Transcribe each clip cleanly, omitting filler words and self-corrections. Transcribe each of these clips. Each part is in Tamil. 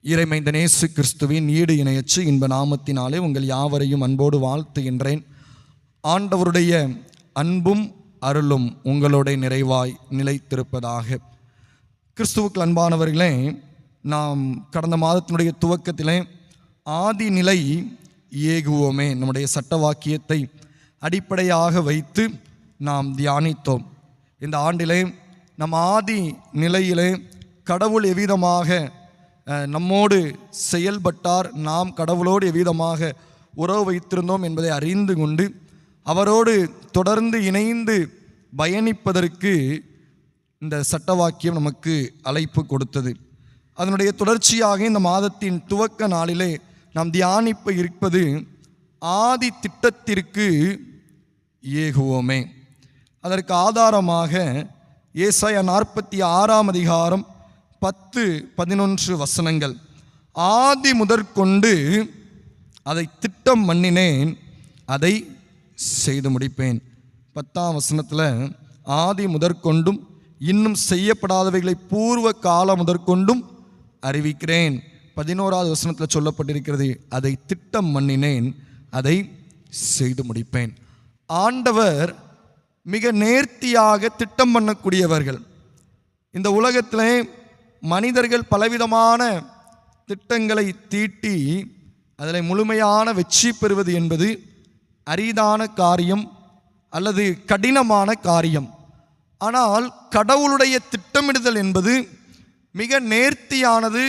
இறைமைந்த இயேசு கிறிஸ்துவின் ஈடு இணையற்று இன்ப நாமத்தினாலே உங்கள் யாவரையும் அன்போடு வாழ்த்துகின்றேன். ஆண்டவருடைய அன்பும் அருளும் உங்களோட நிறைவாய் நிலைத்திருப்பதாக. கிறிஸ்துவுக்கு அன்பானவர்களே, நாம் கடந்த மாதத்தினுடைய துவக்கத்திலே ஆதி நிலை ஏகுவோமே நம்முடைய சட்ட வாக்கியத்தை அடிப்படையாக வைத்து நாம் தியானித்தோம். இந்த ஆண்டிலே நம் ஆதி நிலையிலே கடவுள் எவ்விதமாக நம்மோடு செயல்பட்டார், நாம் கடவுளோடு எவ்விதமாக உறவு வைத்திருந்தோம் என்பதை அறிந்து கொண்டு அவரோடு தொடர்ந்து இணைந்து பயணிப்பதற்கு இந்த சட்ட வாக்கியம் நமக்கு அழைப்பு கொடுத்தது. அதனுடைய தொடர்ச்சியாக இந்த மாதத்தின் துவக்க நாளிலே நாம் தியானிப்ப இருப்பது ஆதி திட்டத்திற்கு ஏகுவோமே. அதற்கு ஆதாரமாக ஏசாயா 46 அதிகாரம் 10-11 வசனங்கள். ஆதி முதற்கொண்டு அதை திட்டம் பண்ணினேன், அதை செய்து முடிப்பேன். 10ஆம் வசனத்தில் ஆதி முதற்கொண்டும் இன்னும் செய்யப்படாதவைகளை பூர்வ காலம் முதற்கொண்டும் அறிவிக்கிறேன். 11ஆவது வசனத்தில் சொல்லப்பட்டிருக்கிறது, அதை திட்டம் பண்ணினேன், அதை செய்து முடிப்பேன். ஆண்டவர் மிக நேர்த்தியாக திட்டம் பண்ணக்கூடியவர்கள். இந்த உலகத்திலே மனிதர்கள் பலவிதமான திட்டங்களை தீட்டி அதில் முழுமையான வெற்றி பெறுவது என்பது அரிதான காரியம் அல்லது கடினமான காரியம். ஆனால் கடவுளுடைய திட்டமிடுதல் என்பது மிக நேர்த்தியானது,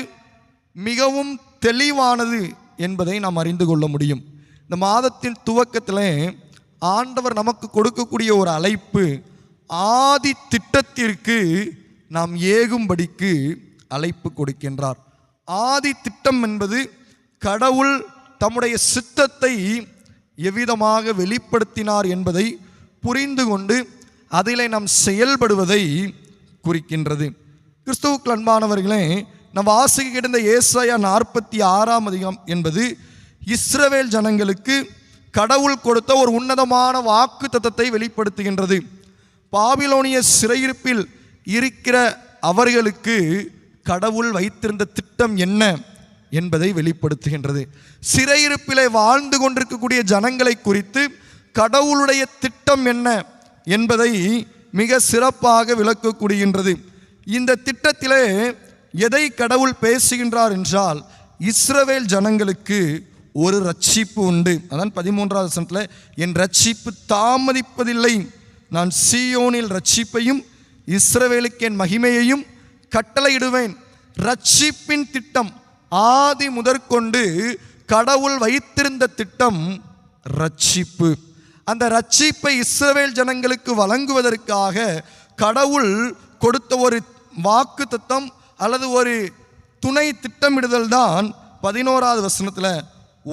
மிகவும் தெளிவானது என்பதை நாம் அறிந்து கொள்ள முடியும். இந்த மாதத்தின் துவக்கத்தில் ஆண்டவர் நமக்கு கொடுக்கக்கூடிய ஒரு அழைப்பு, ஆதி திட்டத்திற்கு நாம் ஏகும்படிக்கு அழைப்பு கொடுக்கின்றார். ஆதி திட்டம் என்பது கடவுள் தம்முடைய சித்தத்தை எவ்விதமாக வெளிப்படுத்தினார் என்பதை புரிந்து கொண்டு அதிலே நாம் செயல்படுவதை குறிக்கின்றது. கிறிஸ்துவுக்கு அன்பானவர்களே, நாம் வாசிக்க கிடந்த ஏசாயா 46 அதிகாரம் என்பது இஸ்ரவேல் ஜனங்களுக்கு கடவுள் கொடுத்த ஒரு உன்னதமான வாக்கு தத்தத்தை வெளிப்படுத்துகின்றது. பாபிலோனிய சிறையிருப்பில் இருக்கிற அவர்களுக்கு கடவுள் வைத்திருந்த திட்டம் என்ன என்பதை வெளிப்படுத்துகின்றது. சிறையிருப்பிலே வாழ்ந்து கொண்டிருக்கக்கூடிய ஜனங்களை குறித்து கடவுளுடைய திட்டம் என்ன என்பதை மிக சிறப்பாக விளக்கக்கூடியது. இந்த திட்டத்திலே எதை கடவுள் பேசுகின்றார் என்றால், இஸ்ரவேல் ஜனங்களுக்கு ஒரு ரட்சிப்பு உண்டு. அதான் 13ஆவது வசனத்தில், என் ரட்சிப்பு தாமதிப்பதில்லை, நான் சீயோனில் ரட்சிப்பையும் இஸ்ரவேலுக்கு என் மகிமையையும் கட்டளையிடுவேன். ரட்சிப்பின் திட்டம் ஆதி முதற்கொண்டு கடவுள் வைத்திருந்த திட்டம் ரட்சிப்பு. அந்த ரட்சிப்பை இஸ்ரவேல் ஜனங்களுக்கு வழங்குவதற்காக கடவுள் கொடுத்த ஒரு வாக்கு தத்தம் அல்லது ஒரு துணை திட்டமிடுதல் தான் 11ஆவது வசனத்தில்,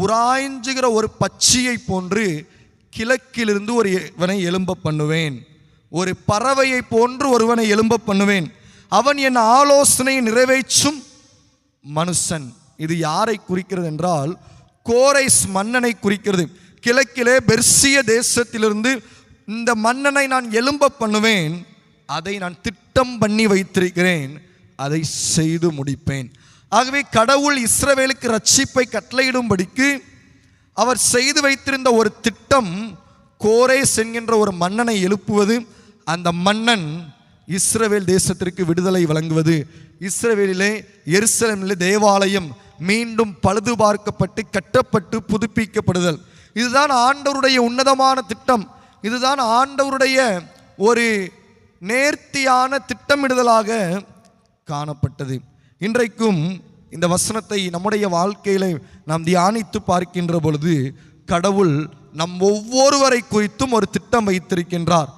உராய்ஞ்சுகிற ஒரு பட்சியை போன்று கிழக்கிலிருந்து ஒருவனை எழும்ப பண்ணுவேன், ஒரு பறவையை போன்று ஒருவனை எழும்ப பண்ணுவேன், அவன் என் ஆலோசனையை நிறைவேற்றும் மனுஷன். இது யாரை குறிக்கிறது என்றால், கோரைஸ் மன்னனை குறிக்கிறது. கிழக்கிலே பெர்சிய தேசத்திலிருந்து இந்த மன்னனை நான் எழும்ப பண்ணுவேன், அதை நான் திட்டம் பண்ணி வைத்திருக்கிறேன், அதை செய்து முடிப்பேன். ஆகவே கடவுள் இஸ்ரவேலுக்கு ரட்சிப்பை கட்டளையிடும்படிக்கு அவர் செய்து வைத்திருந்த ஒரு திட்டம், கோரேஸ் என்கின்ற ஒரு மன்னனை எழுப்புவது, அந்த மன்னன் இஸ்ரவேல் தேசத்திற்கு விடுதலை வழங்குவது, இஸ்ரவேலிலே எருசலேமிலே தேவாலயம் மீண்டும் பழுது பார்க்கப்பட்டு கட்டப்பட்டு புதுப்பிக்கப்படுதல். இதுதான் ஆண்டவருடைய உன்னதமான திட்டம். இதுதான் ஆண்டவருடைய ஒரு நேர்த்தியான திட்டமிடுதலாக காணப்பட்டது. இன்றைக்கும் இந்த வசனத்தை நம்முடைய வாழ்க்கையில நாம் தியானித்து பார்க்கின்ற பொழுது, கடவுள் நம் ஒவ்வொருவரை குறித்தும் ஒரு திட்டம் வைத்திருக்கின்றார்.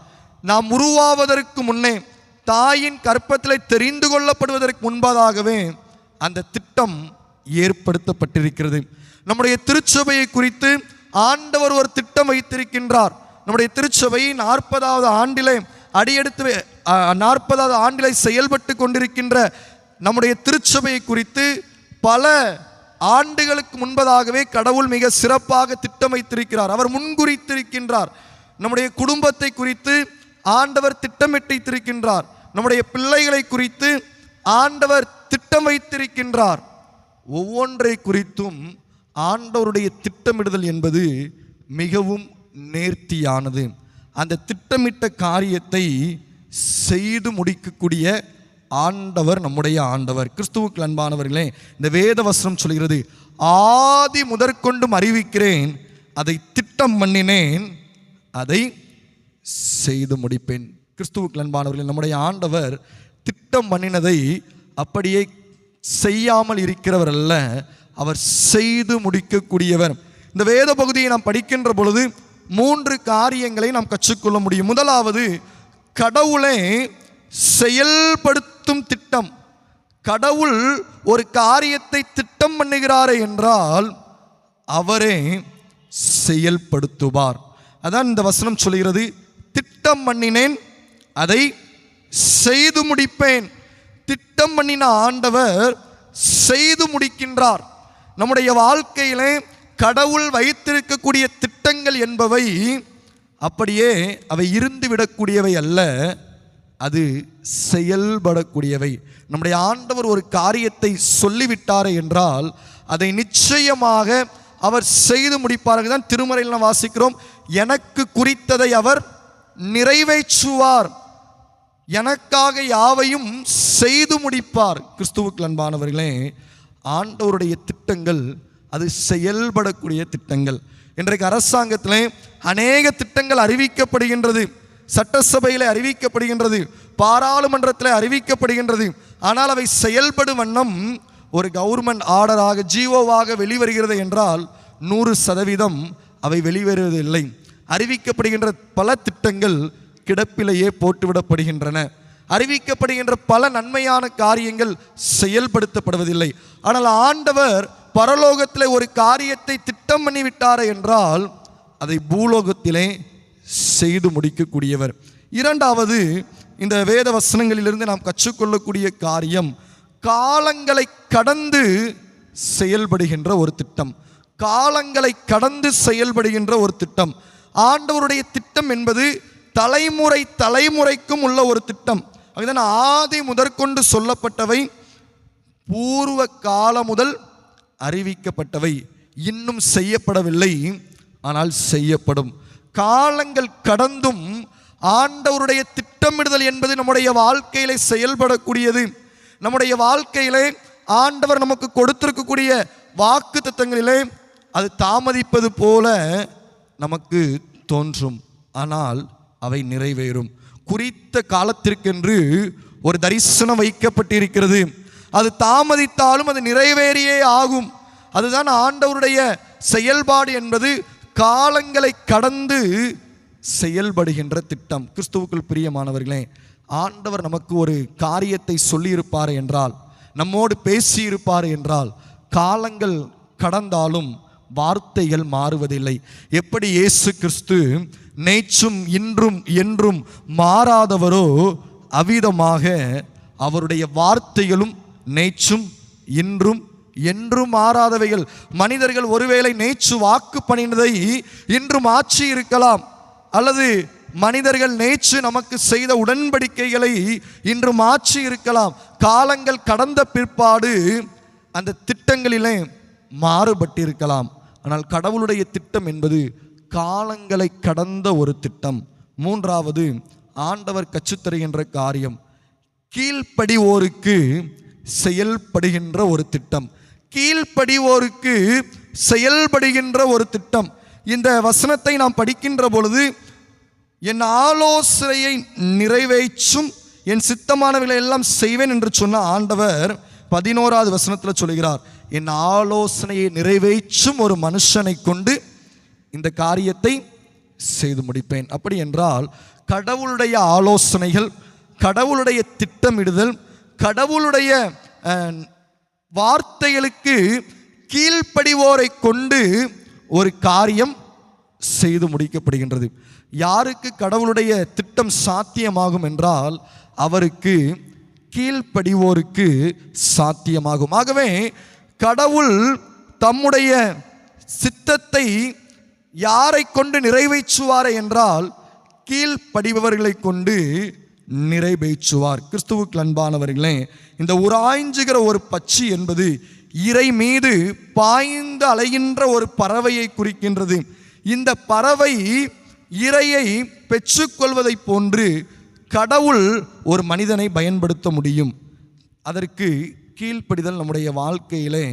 நாம் உருவாவதற்கு முன்னே, தாயின் கற்பத்தில் தெரிந்து கொள்ளப்படுவதற்கு முன்பதாகவே அந்த திட்டம் ஏற்படுத்தப்பட்டிருக்கிறது. நம்முடைய திருச்சபையை குறித்து ஆண்டவர் ஒரு திட்டம் வைத்திருக்கின்றார். நம்முடைய திருச்சபை 40வது ஆண்டிலே அடியெடுத்து 40வது ஆண்டிலே செயல்பட்டு கொண்டிருக்கின்ற நம்முடைய திருச்சபையை குறித்து பல ஆண்டுகளுக்கு முன்பதாகவே கடவுள் மிக சிறப்பாக திட்டம் வைத்திருக்கிறார். அவர் முன்குறித்திருக்கின்றார். நம்முடைய குடும்பத்தை குறித்து ஆண்டவர் திட்டமிட்டிருக்கின்றார். நம்முடைய பிள்ளைகளை குறித்து ஆண்டவர் திட்டம் வைத்திருக்கின்றார். ஒவ்வொன்றை குறித்தும் ஆண்டவருடைய திட்டமிடுதல் என்பது மிகவும் நேர்த்தியானது. அந்த திட்டமிட்ட காரியத்தை செய்து முடிக்கக்கூடிய ஆண்டவர் நம்முடைய ஆண்டவர். கிறிஸ்துவுக்கு அன்பானவர்களே, இந்த வேத வசனம் சொல்கிறது, ஆதி முதற்கொண்டும் அறிவிக்கிறேன், அதை திட்டம் பண்ணினேன், அதை செய்து முடிப்பேன். கிறிஸ்துவுக்கு அன்பானவர்களே, நம்முடைய ஆண்டவர் திட்டம் பண்ணினதை அப்படியே செய்யாமல் இருக்கிறவர் அல்ல, அவர் செய்து முடிக்கக்கூடியவர். இந்த வேத பகுதியை நாம் படிக்கின்ற பொழுது 3 காரியங்களை நாம் கற்றுக்கொள்ள முடியும். முதலாவது, கடவுளை செயல்படுத்தும் திட்டம். கடவுள் ஒரு காரியத்தை திட்டம் பண்ணுகிறாரே என்றால் அவரே செயல்படுத்துவார். அதான் இந்த வசனம் சொல்கிறது, திட்டம் பண்ணினேன், அதை செய்து முடிப்பேன். திட்டம் பண்ணின ஆண்டவர் செய்து முடிக்கின்றார். நம்முடைய வாழ்க்கையிலே கடவுள் வைத்திருக்கக்கூடிய திட்டங்கள் என்பவை அப்படியே அவை இருந்து விடக்கூடியவை அல்ல, அது செயல்படக்கூடியவை. நம்முடைய ஆண்டவர் ஒரு காரியத்தை சொல்லிவிட்டாரே என்றால் அதை நிச்சயமாக அவர் செய்து முடிப்பார்கள். தான் திருமறையில் நாம் வாசிக்கிறோம், எனக்கு குறித்ததை அவர் நிறைவேற்றுவார், எனக்காக யாவையும் செய்து முடிப்பார். கிறிஸ்துவுக்கு அன்பானவர்களே, ஆண்டவருடைய திட்டங்கள் அது செயல்படக்கூடிய திட்டங்கள். இன்றைக்கு அரசாங்கத்திலே அநேக திட்டங்கள் அறிவிக்கப்படுகின்றது, சட்டசபையில் அறிவிக்கப்படுகின்றது, பாராளுமன்றத்தில் அறிவிக்கப்படுகின்றது. ஆனால் அவை செயல்படும் வண்ணம் ஒரு கவர்மெண்ட் ஆர்டராக ஜிஓவாக வெளிவருகிறது என்றால் 100% அவை வெளிவருவதில்லை. அறிவிக்கப்படுகின்ற பல திட்டங்கள் கிடப்பிலேயே போட்டுவிடப்படுகின்றன. அறிவிக்கப்படுகின்ற பல நன்மையான காரியங்கள் செயல்படுத்தப்படுவதில்லை. ஆனால் ஆண்டவர் பரலோகத்திலே ஒரு காரியத்தை திட்டம் பண்ணிவிட்டார் என்றால் அதை பூலோகத்திலே செய்து முடிக்கக்கூடியவர். இரண்டாவது, இந்த வேத வசனங்களிலிருந்து நாம் கற்றுக்கொள்ளக்கூடிய காரியம், காலங்களை கடந்து செயல்படுகின்ற ஒரு திட்டம். காலங்களை கடந்து செயல்படுகின்ற ஒரு திட்டம். ஆண்டவருடைய திட்டம் என்பது தலைமுறை தலைமுறைக்கும் உள்ள ஒரு திட்டம். அதுதான் ஆதி முதற்கொண்டு சொல்லப்பட்டவை, பூர்வ காலம் முதல் அறிவிக்கப்பட்டவை, இன்னும் செய்யப்படவில்லை, ஆனால் செய்யப்படும். காலங்கள் கடந்தும் ஆண்டவருடைய திட்டமிடுதல் என்பது நம்முடைய வாழ்க்கையிலே செயல்படக்கூடியது. நம்முடைய வாழ்க்கையிலே ஆண்டவர் நமக்கு கொடுத்திருக்கக்கூடிய வாக்கு தத்தங்களிலே அது தாமதிப்பது போல நமக்கு தோன்றும், ஆனால் அவை நிறைவேறும். குறித்த காலத்திற்கென்று ஒரு தரிசனம் வைக்கப்பட்டிருக்கிறது. அது தாமதித்தாலும் அது நிறைவேறியே ஆகும். அதுதான் ஆண்டவருடைய செயல்பாடு என்பது, காலங்களை கடந்து செயல்படுகின்ற திட்டம். கிறிஸ்துவுக்குள் பிரியமானவர்களே, ஆண்டவர் நமக்கு ஒரு காரியத்தை சொல்லியிருப்பார் என்றால், நம்மோடு பேசியிருப்பார் என்றால், காலங்கள் கடந்தாலும் வார்த்தைகள் மாறுவதில்லை. எப்படி இயேசு கிறிஸ்து நேற்றும் இன்றும் என்றும் மாறாதவரோ, அவ்விதமாக அவருடைய வார்த்தைகளும் நேற்றும் இன்றும் என்றும் மாறாதவைகள். மனிதர்கள் ஒருவேளை நேற்று வாக்கு பண்ணினதை இன்று மாற்றி இருக்கலாம், அல்லது மனிதர்கள் நேற்று நமக்கு செய்த உடன்படிக்கைகளை இன்று மாற்றி இருக்கலாம். காலங்கள் கடந்த பிற்பாடு அந்த திட்டங்களிலே மாறுபட்டிருக்கலாம். ஆனால் கடவுளுடைய திட்டம் என்பது காலங்களை கடந்த ஒரு திட்டம். மூன்றாவது, ஆண்டவர் கற்றுத்தருகின்ற காரியம், கீழ்ப்படிவோருக்கு செயல்படுகின்ற ஒரு திட்டம். கீழ்ப்படிவோருக்கு செயல்படுகின்ற ஒரு திட்டம். இந்த வசனத்தை நாம் படிக்கின்ற பொழுது, என் ஆலோசனையை நிறைவேற்றும், என் சித்தமானவைகளை எல்லாம் செய்வேன் என்று சொன்ன ஆண்டவர் 11வது வசனத்தில் சொல்கிறார், என் ஆலோசனையை நிறைவேற்றும் ஒரு மனுஷனை கொண்டு இந்த காரியத்தை செய்து முடிப்பேன். அப்படி என்றால் கடவுளுடைய ஆலோசனைகள், கடவுளுடைய திட்டமிடுதல், கடவுளுடைய வார்த்தைகளுக்கு கீழ்ப்படிவோரை கொண்டு ஒரு காரியம் செய்து முடிக்கப்படுகின்றது. யாருக்கு கடவுளுடைய திட்டம் சாத்தியமாகும் என்றால் அவருக்கு கீழ்ப்படிவோருக்கு சாத்தியமாகும். ஆகவே கடவுள் தம்முடைய சித்தத்தை யாரை கொண்டு நிறைவேற்றுவார் என்றால் கீழ்ப்படிபவர்களை கொண்டு நிறைவேற்றுவார். கிறிஸ்துவுக்கு அன்பானவர்களே, இந்த உராய்ஞ்சுகிற ஒரு பட்சி என்பது இரை மீது பாய்ந்து அலைகின்ற ஒரு பறவையை குறிக்கின்றது. இந்த பறவை இரையை பெற்றுக்கொள்வதை போன்று கடவுள் ஒரு மனிதனை பயன்படுத்த முடியும். அதற்கு கீழ்ப்படிதல் நம்முடைய வாழ்க்கையிலே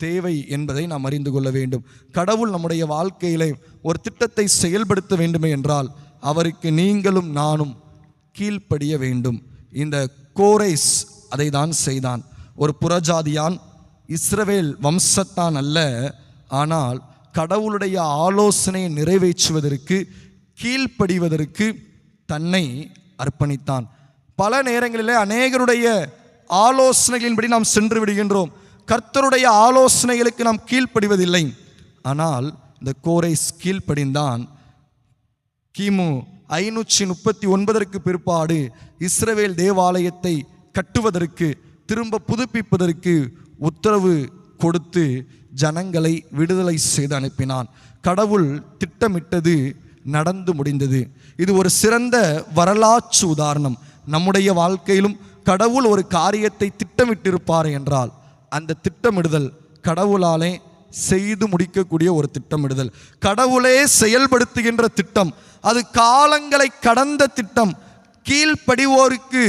தேவை என்பதை நாம் அறிந்து கொள்ள வேண்டும். கடவுள் நம்முடைய வாழ்க்கையிலே ஒரு திட்டத்தை செயல்படுத்த வேண்டுமே என்றால் அவருக்கு நீங்களும் நானும் கீழ்ப்படிய வேண்டும். இந்த கோரேஸ் அதை தான் செய்தான். ஒரு புறஜாதியான், இஸ்ரவேல் வம்சத்தான் அல்ல, ஆனால் கடவுளுடைய ஆலோசனையை நிறைவேற்றுவதற்கு கீழ்ப்படிவதற்கு தன்னை அர்ப்பணித்தான். பல நேரங்களிலே அநேகருடைய ஆலோசனைகளின்படி நாம் சென்று விடுகின்றோம். கர்த்தருடைய ஆலோசனைகளுக்கு நாம் கீழ்ப்படிவதில்லை. ஆனால் இந்த கோரேஸ் கீழ்ப்படிந்தான். கிமு 539 பிற்பாடு இஸ்ரவேல் தேவாலயத்தை கட்டுவதற்கு, திரும்ப புதுப்பிப்பதற்கு உத்தரவு கொடுத்து ஜனங்களை விடுதலை செய்து அனுப்பினான். கடவுள் திட்டமிட்டது நடந்து முடிந்தது. இது ஒரு சிறந்த வரலாற்று உதாரணம். நம்முடைய வாழ்க்கையிலும் கடவுள் ஒரு காரியத்தை திட்டமிட்டிருப்பார் என்றால் அந்த திட்டமிடுதல் கடவுளாலே செய்து முடிக்கக்கூடிய ஒரு திட்டமிடுதல், கடவுளே செயல்படுத்துகின்ற திட்டம், அது காலங்களை கடந்த திட்டம், கீழ்ப்படிவோருக்கு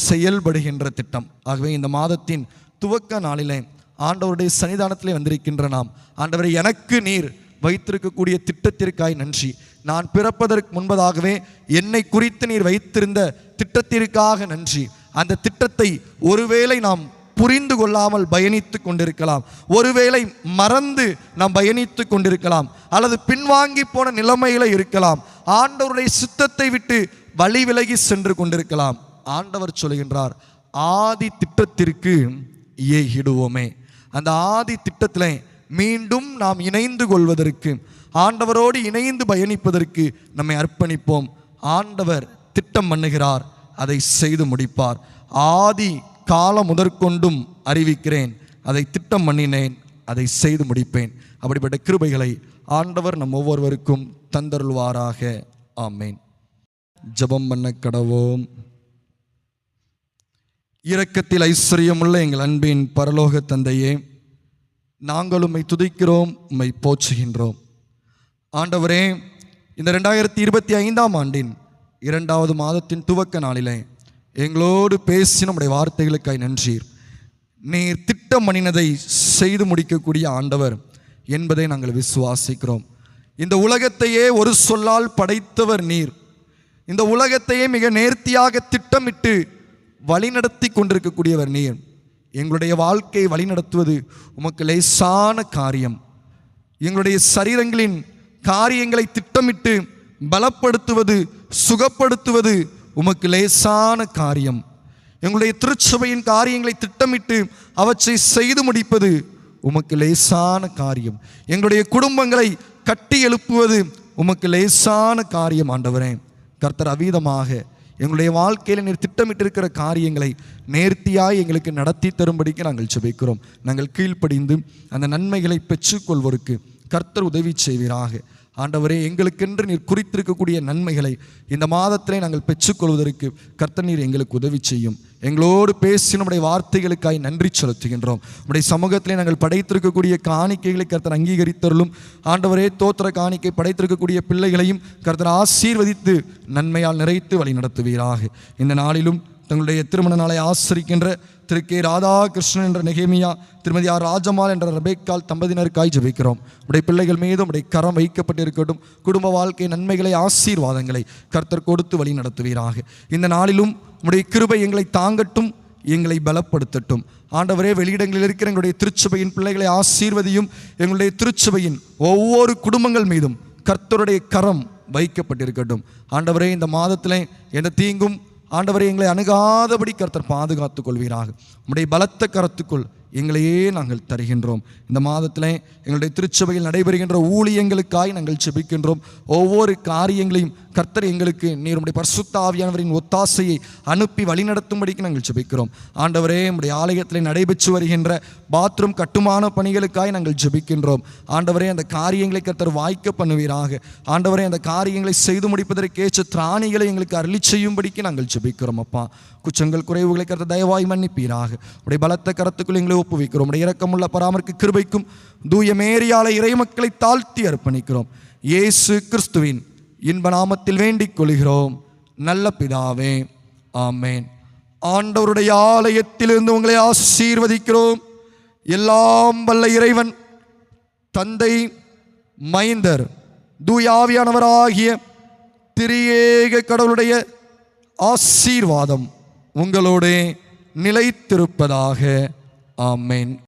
செயல்படுகின்ற திட்டம். ஆகவே இந்த மாதத்தின் துவக்க நாளிலே ஆண்டவருடைய சன்னிதானத்திலே வந்திருக்கின்ற நாம், ஆண்டவரை எனக்கு நீர் வைத்திருக்கக்கூடிய திட்டத்திற்காய் நன்றி. நான் பிறப்பதற்கு முன்பதாகவே என்னை குறித்து நீர் வைத்திருந்த திட்டத்திற்காக நன்றி. அந்த திட்டத்தை ஒருவேளை நாம் புரிந்து கொள்ளாமல் பயணித்து கொண்டிருக்கலாம், ஒருவேளை மறந்து நாம் பயணித்து கொண்டிருக்கலாம், அல்லது பின்வாங்கி போன நிலைமையில இருக்கலாம், ஆண்டவருடைய சித்தத்தை விட்டு வழி விலகி சென்று கொண்டிருக்கலாம். ஆண்டவர் சொல்கின்றார், ஆதி திட்டத்திற்கு ஏகிடுவோமே. அந்த ஆதி திட்டத்தில் மீண்டும் நாம் இணைந்து கொள்வதற்கு, ஆண்டவரோடு இணைந்து பயணிப்பதற்கு நம்மை அர்ப்பணிப்போம். ஆண்டவர் திட்டம் பண்ணுகிறார், அதை செய்து முடிப்பார். ஆதி காலம் முதற்கொண்டும் அறிவிக்கிறேன், அதை திட்டம் பண்ணினேன், அதை செய்து முடிப்பேன். அப்படிப்பட்ட கிருபைகளை ஆண்டவர் நம் ஒவ்வொருவருக்கும் தந்தருள்வாராக. ஆமேன். ஜெபம் பண்ண கடவோம். இரக்கத்தில் ஐஸ்வர்யமுள்ள எங்கள் அன்பின் பரலோக தந்தையே, நாங்கள் உம்மை துதிக்கிறோம், உம்மை போற்றுகின்றோம். ஆண்டவரே, இந்த 2025ஆம் ஆண்டின் 2வது மாதத்தின் துவக்க நாளிலே எங்களோடு பேசி நம்முடைய வார்த்தைகளுக்காய் நன்றீர். நீர் திட்டம் பண்ணினதை செய்து முடிக்கக்கூடிய ஆண்டவர் என்பதை நாங்கள் விசுவாசிக்கிறோம். இந்த உலகத்தையே ஒரு சொல்லால் படைத்தவர் நீர். இந்த உலகத்தையே மிக நேர்த்தியாக திட்டமிட்டு வழிநடத்தி கொண்டிருக்கக்கூடியவர் நீர். எங்களுடைய வாழ்க்கையை வழிநடத்துவது உமக்கு லேசான காரியம். எங்களுடைய சரீரங்களின் காரியங்களை திட்டமிட்டு பலப்படுத்துவது, சுகப்படுத்துவது உமக்கு லேசான காரியம். எங்களுடைய திருச்சபையின் காரியங்களை திட்டமிட்டு அவற்றை செய்து முடிப்பது உமக்கு லேசான காரியம். எங்களுடைய குடும்பங்களை கட்டி எழுப்புவது உமக்கு லேசான காரியம். ஆண்டவரே, கர்த்தர் அவ்விதமாக எங்களுடைய வாழ்க்கையில் நீர் திட்டமிட்டிருக்கிற காரியங்களை நேர்த்தியாய் எங்களுக்கு நடத்தி தரும்படிக்கு நாங்கள் ஜெபிக்கிறோம். நாங்கள் கீழ்ப்படிந்து அந்த நன்மைகளை பெற்றுக்கொள்வோருக்கு கர்த்தர் உதவி செய்வீராக. ஆண்டவரே, எங்களுக்கென்று நீர் குறித்திருக்கக்கூடிய நன்மைகளை இந்த மாதத்திலே நாங்கள் பெற்றுக்கொள்வதற்கு கர்த்தர் நீர் எங்களுக்கு உதவி செய்யும். எங்களோடு பேசி நம்முடைய வார்த்தைகளுக்காய் நன்றி செலுத்துகின்றோம். நம்முடைய சமூகத்திலே நாங்கள் படைத்திருக்கக்கூடிய காணிக்கைகளை கர்த்தர் அங்கீகரித்தருளும். ஆண்டவரே, தோத்திர காணிக்கை படைத்திருக்கக்கூடிய பிள்ளைகளையும் கர்த்தர் ஆசீர்வதித்து நன்மையால் நிறைத்து வழி நடத்துவீராக. இந்த நாளிலும் தங்களுடைய திருமண நாளை ஆசரிக்கின்ற திரு கே ராதாகிருஷ்ணன் என்ற நெகேமியா, திருமதி ஆர் ராஜம்மாள் என்ற ரெபேக்கால் தம்பதியினருக்காய் ஜெபிக்கிறோம். உடைய பிள்ளைகள் மீதும் உடைய கரம் வைக்கப்பட்டிருக்கட்டும். குடும்ப வாழ்க்கை நன்மைகளை, ஆசீர்வாதங்களை கர்த்தர் கொடுத்து வழி நடத்துவீராக. இந்த நாளிலும் உடைய கிருபை எங்களை தாங்கட்டும், எங்களை பலப்படுத்தட்டும். ஆண்டவரே, வெளியிடங்களில் இருக்கிற எங்களுடைய திருச்சபையின் பிள்ளைகளை ஆசீர்வதியும். எங்களுடைய திருச்சபையின் ஒவ்வொரு குடும்பங்கள் மீதும் கர்த்தருடைய கரம் வைக்கப்பட்டிருக்கட்டும். ஆண்டவரே, இந்த மாதத்தில் எந்த தீங்கும் ஆண்டவரே எங்களை அணுகாதபடி கர்த்தர் பாதுகாத்துக் கொள்வீராக. உம்முடைய பலத்த கரத்துக்குள் எங்களையே நாங்கள் தருகின்றோம். இந்த மாதத்தில் எங்களுடைய திருச்சபையில் நடைபெறுகின்ற ஊழியங்களுக்காய் நாங்கள் ஜெபிக்கின்றோம். ஒவ்வொரு காரியங்களையும் கர்த்தர் எங்களுக்கு நீர் உம்முடைய பரிசுத்த ஆவியானவரின் ஒத்தாசையை அனுப்பி வழிநடத்தும்படிக்கு நாங்கள் ஜெபிக்கிறோம். ஆண்டவரே, உம்முடைய ஆலயத்தில் நடைபெற்று வருகின்ற பாத்ரூம் கட்டுமான பணிகளுக்காய் நாங்கள் ஜெபிக்கின்றோம். ஆண்டவரே, அந்த காரியங்களை கர்த்தர் வாய்க்க பண்ணுவீராக. ஆண்டவரே, அந்த காரியங்களை செய்து முடிப்பதற்கேற்ற திராணிகளை எங்களுக்கு அருளி செய்யும்படிக்கு நாங்கள் ஜெபிக்கிறோம். அப்பா, குற்றங்கள் குறைவுகளை கர்த்தர் தயவாய் மன்னிப்பீராக. உடைய பலத்த கரத்துக்குள் எங்களை ஒப்புவிக்கிறோம். உடைய இரக்கமுள்ள பராமரிக்க கிருபைக்கும் தூய மேரியாலை இறைமக்களை தாழ்த்தி அர்ப்பணிக்கிறோம். இயேசு கிறிஸ்துவின் இன்ப நாமத்தில் வேண்டிக் கொள்கிறோம் நல்ல பிதாவே, ஆமேன். ஆண்டவருடைய ஆலயத்திலிருந்து உங்களை ஆசீர்வதிக்கிறோம். எல்லாம் வல்ல இறைவன் தந்தை, மைந்தர், தூய ஆவியானவராகிய திரியேக கடவுளுடைய ஆசீர்வாதம் உங்களோட நிலைத்திருப்பதாக. ஆமேன்.